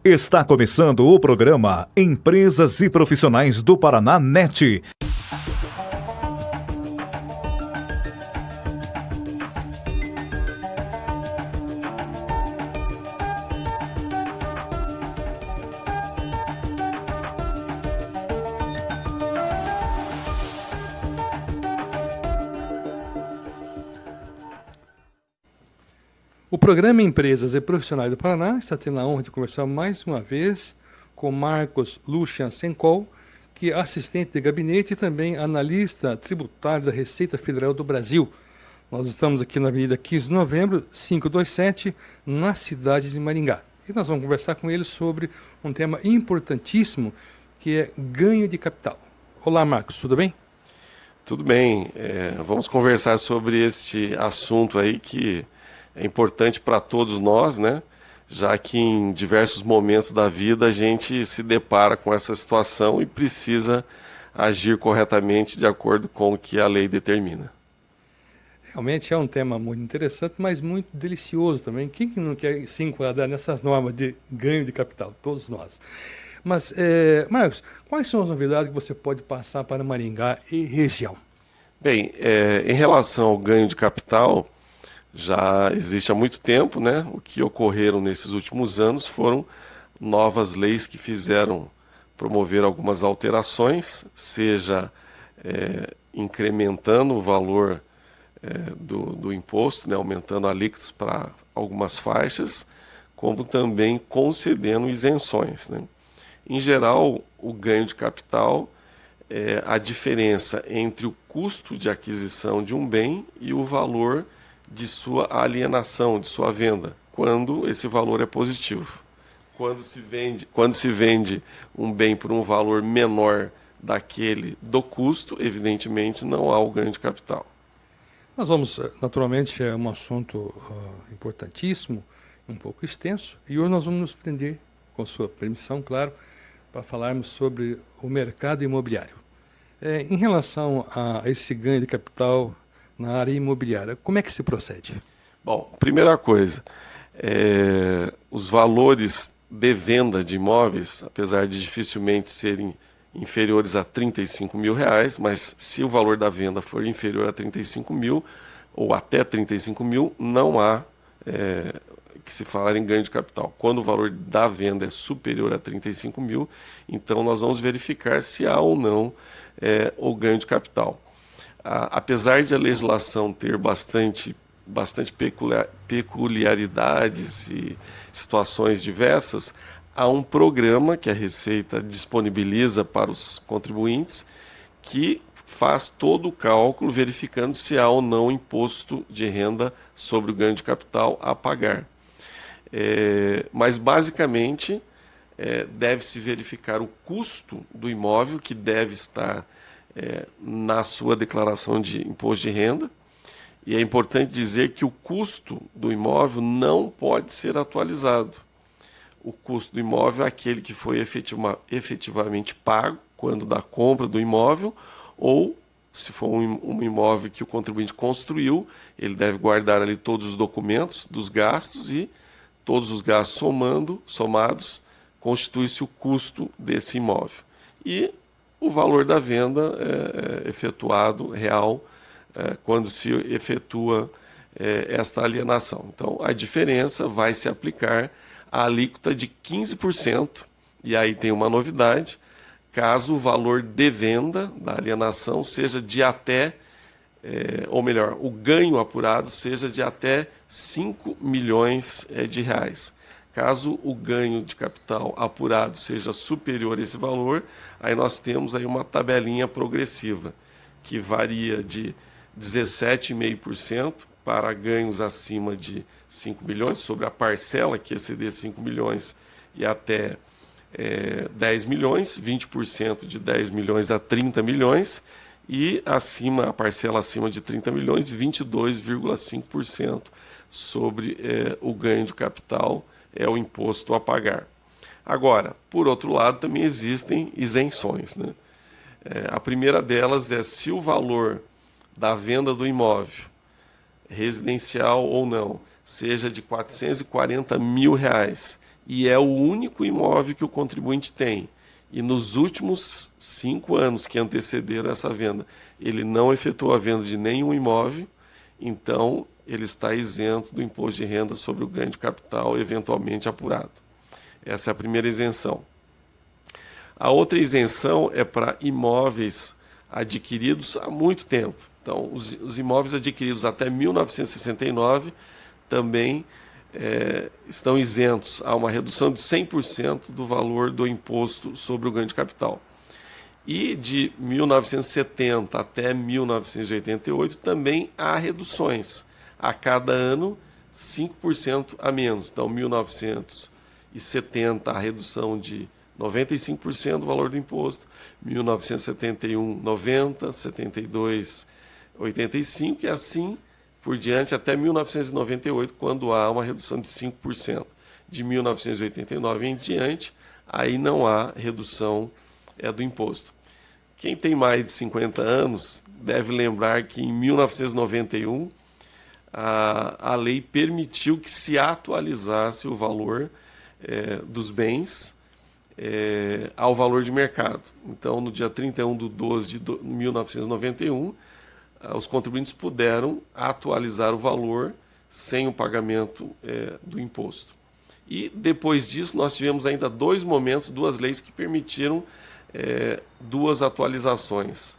Está começando o programa Empresas e Profissionais do Paraná NET. O programa Empresas e Profissionais do Paraná está tendo a honra de conversar mais uma vez com Marcos Lucian Senkol, que é assistente de gabinete e também analista tributário da Receita Federal do Brasil. Nós estamos aqui na Avenida 15 de Novembro, 527, na cidade de Maringá. E nós vamos conversar com ele sobre um tema importantíssimo, que é ganho de capital. Olá, Marcos, tudo bem? Tudo bem. Vamos conversar sobre este assunto aí que é importante para todos nós, né? Já que em diversos momentos da vida a gente se depara com essa situação e precisa agir corretamente de acordo com o que a lei determina. Realmente é um tema muito interessante, mas muito delicioso também. Quem que não quer se enquadrar nessas normas de ganho de capital? Todos nós. Mas, Marcos, quais são as novidades que você pode passar para Maringá e região? Bem, em relação ao ganho de capital, já existe há muito tempo, né? O que ocorreram nesses últimos anos foram novas leis que fizeram promover algumas alterações, seja incrementando o valor do imposto, né? Aumentando alíquotas para algumas faixas, como também concedendo isenções, né? Em geral, o ganho de capital é a diferença entre o custo de aquisição de um bem e o valor de sua alienação, de sua venda, quando esse valor é positivo. Quando se vende um bem por um valor menor daquele do custo, evidentemente não há o ganho de capital. Nós vamos, naturalmente, é um assunto importantíssimo, um pouco extenso, e hoje nós vamos nos prender, com sua permissão, claro, para falarmos sobre o mercado imobiliário. Em relação a esse ganho de capital na área imobiliária, como é que se procede? Bom, primeira coisa, os valores de venda de imóveis, apesar de dificilmente serem inferiores a R$35 mil, mas se o valor da venda for inferior a 35 mil ou até 35 mil, não há que se falar em ganho de capital. Quando o valor da venda é superior a 35 mil, então nós vamos verificar se há ou não o ganho de capital. Apesar de a legislação ter bastante peculiaridades e situações diversas, há um programa que a Receita disponibiliza para os contribuintes que faz todo o cálculo verificando se há ou não imposto de renda sobre o ganho de capital a pagar. Mas basicamente deve-se verificar o custo do imóvel que deve estar na sua declaração de imposto de renda, e é importante dizer que o custo do imóvel não pode ser atualizado. O custo do imóvel é aquele que foi efetivamente pago quando da compra do imóvel, ou se for um imóvel que o contribuinte construiu, ele deve guardar ali todos os documentos dos gastos, e todos os gastos somados constitui-se o custo desse imóvel. E o valor da venda é efetuado real quando se efetua esta alienação. Então, a diferença vai se aplicar à alíquota de 15%, e aí tem uma novidade, caso o valor de venda da alienação seja de até, ou melhor, o ganho apurado seja de até 5 milhões de reais. Caso o ganho de capital apurado seja superior a esse valor, aí nós temos aí uma tabelinha progressiva, que varia de 17,5% para ganhos acima de 5 milhões, sobre a parcela que exceder 5 milhões e até 10 milhões, 20% de 10 milhões a 30 milhões, e a parcela acima de 30 milhões, 22,5% sobre o ganho de capital, é o imposto a pagar. Agora, por outro lado, também existem isenções, né? A primeira delas é se o valor da venda do imóvel, residencial ou não, seja de R$440 mil e é o único imóvel que o contribuinte tem, e nos últimos 5 anos que antecederam essa venda, ele não efetuou a venda de nenhum imóvel, então ele está isento do imposto de renda sobre o ganho de capital eventualmente apurado. Essa é a primeira isenção. A outra isenção é para imóveis adquiridos há muito tempo. Então, os imóveis adquiridos até 1969 também estão isentos a uma redução de 100% do valor do imposto sobre o ganho de capital. E de 1970 até 1988 também há reduções. A cada ano, 5% a menos. Então, 1970, a redução de 95% do valor do imposto, 1971, 90%, 72%, 85% e assim por diante até 1998, quando há uma redução de 5%. De 1989 em diante, aí não há redução do imposto. Quem tem mais de 50 anos deve lembrar que em 1991 a lei permitiu que se atualizasse o valor dos bens ao valor de mercado. Então, no dia 31/12 de 1991, os contribuintes puderam atualizar o valor sem o pagamento do imposto. E depois disso, nós tivemos ainda 2 momentos, 2 leis que permitiram 2 atualizações,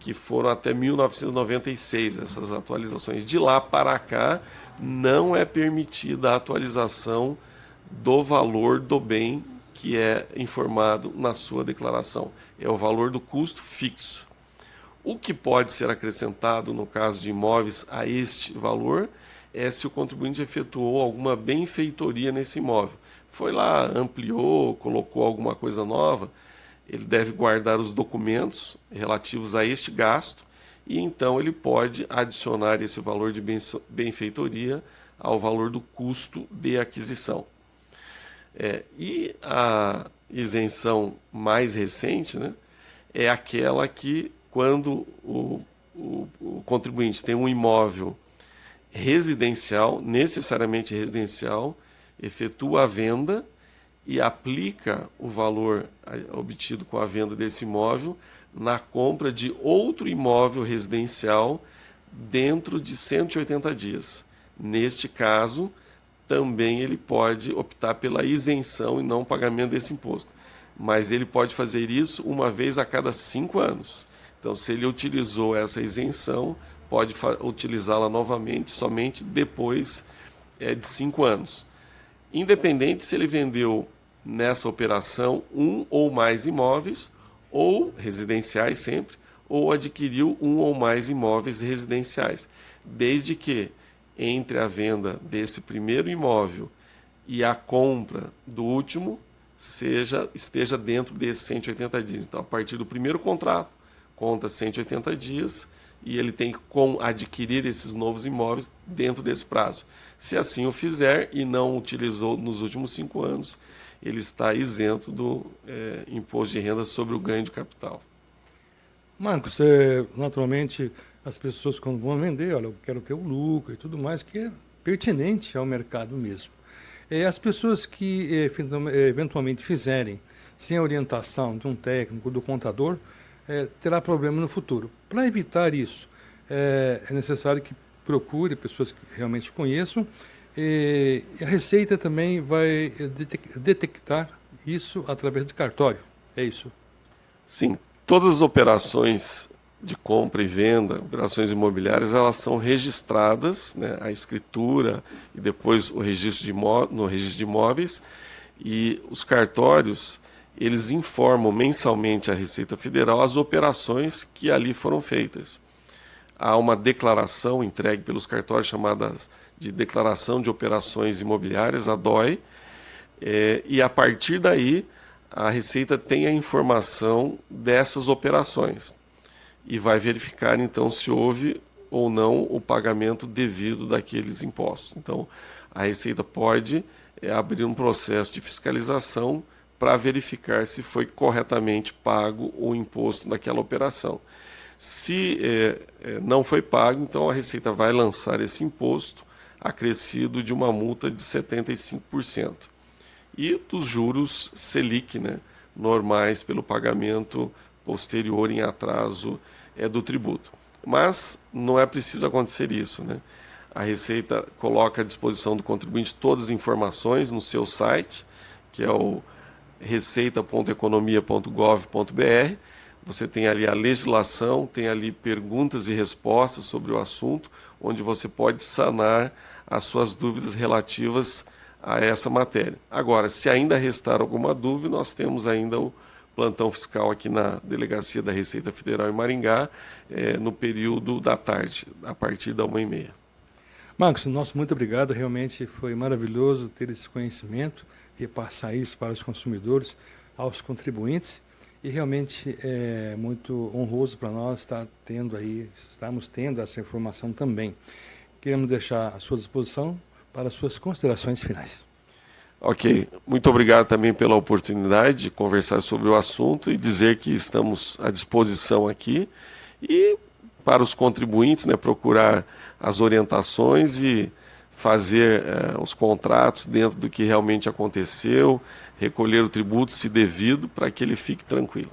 que foram até 1996, essas atualizações. De lá para cá, não é permitida a atualização do valor do bem que é informado na sua declaração. É o valor do custo fixo. O que pode ser acrescentado no caso de imóveis a este valor é se o contribuinte efetuou alguma benfeitoria nesse imóvel. Foi lá, ampliou, colocou alguma coisa nova, ele deve guardar os documentos relativos a este gasto e então ele pode adicionar esse valor de benfeitoria ao valor do custo de aquisição. E a isenção mais recente, né, é aquela que, quando o contribuinte tem um imóvel residencial, necessariamente residencial, efetua a venda e aplica o valor obtido com a venda desse imóvel na compra de outro imóvel residencial dentro de 180 dias. Neste caso, também ele pode optar pela isenção e não pagamento desse imposto. Mas ele pode fazer isso uma vez a cada 5 anos. Então, se ele utilizou essa isenção, pode utilizá-la novamente somente depois de 5 anos. Independente se ele vendeu nessa operação um ou mais imóveis, ou residenciais sempre, ou adquiriu um ou mais imóveis residenciais, desde que entre a venda desse primeiro imóvel e a compra do último esteja dentro desses 180 dias. Então, a partir do primeiro contrato, conta 180 dias e ele tem que adquirir esses novos imóveis dentro desse prazo. Se assim o fizer e não utilizou nos últimos 5 anos, ele está isento do imposto de renda sobre o ganho de capital. Marcos, naturalmente, as pessoas quando vão vender, olha, eu quero ter o lucro e tudo mais, que é pertinente ao mercado mesmo. As pessoas que eventualmente fizerem sem a orientação de um técnico, do contador, terá problema no futuro. Para evitar isso, é necessário que procure pessoas que realmente conheçam. E a Receita também vai detectar isso através de cartório. É isso? Sim, todas as operações de compra e venda, operações imobiliárias, elas são registradas, né, a escritura e depois o registro no registro de imóveis, e os cartórios eles informam mensalmente à Receita Federal as operações que ali foram feitas. Há uma declaração entregue pelos cartórios chamada de Declaração de Operações Imobiliárias, a DOI, e a partir daí a Receita tem a informação dessas operações e vai verificar então se houve ou não o pagamento devido daqueles impostos. Então, a Receita pode abrir um processo de fiscalização para verificar se foi corretamente pago o imposto daquela operação. Se não foi pago, então a Receita vai lançar esse imposto acrescido de uma multa de 75%. e dos juros Selic, né, normais pelo pagamento posterior em atraso do tributo. Mas não é preciso acontecer isso, né? A Receita coloca à disposição do contribuinte todas as informações no seu site, que é o receita.economia.gov.br. Você tem ali a legislação, tem ali perguntas e respostas sobre o assunto, onde você pode sanar as suas dúvidas relativas a essa matéria. Agora, se ainda restar alguma dúvida, nós temos ainda o plantão fiscal aqui na Delegacia da Receita Federal em Maringá, no período da tarde, a partir da 1h30. Marcos, muito obrigado. Realmente foi maravilhoso ter esse conhecimento, repassar isso para os consumidores, aos contribuintes. E realmente é muito honroso para nós estarmos tendo essa informação também. Queremos deixar à sua disposição para as suas considerações finais. Ok, muito obrigado também pela oportunidade de conversar sobre o assunto e dizer que estamos à disposição aqui e para os contribuintes, né, procurar as orientações e fazer os contratos dentro do que realmente aconteceu, recolher o tributo se devido para que ele fique tranquilo.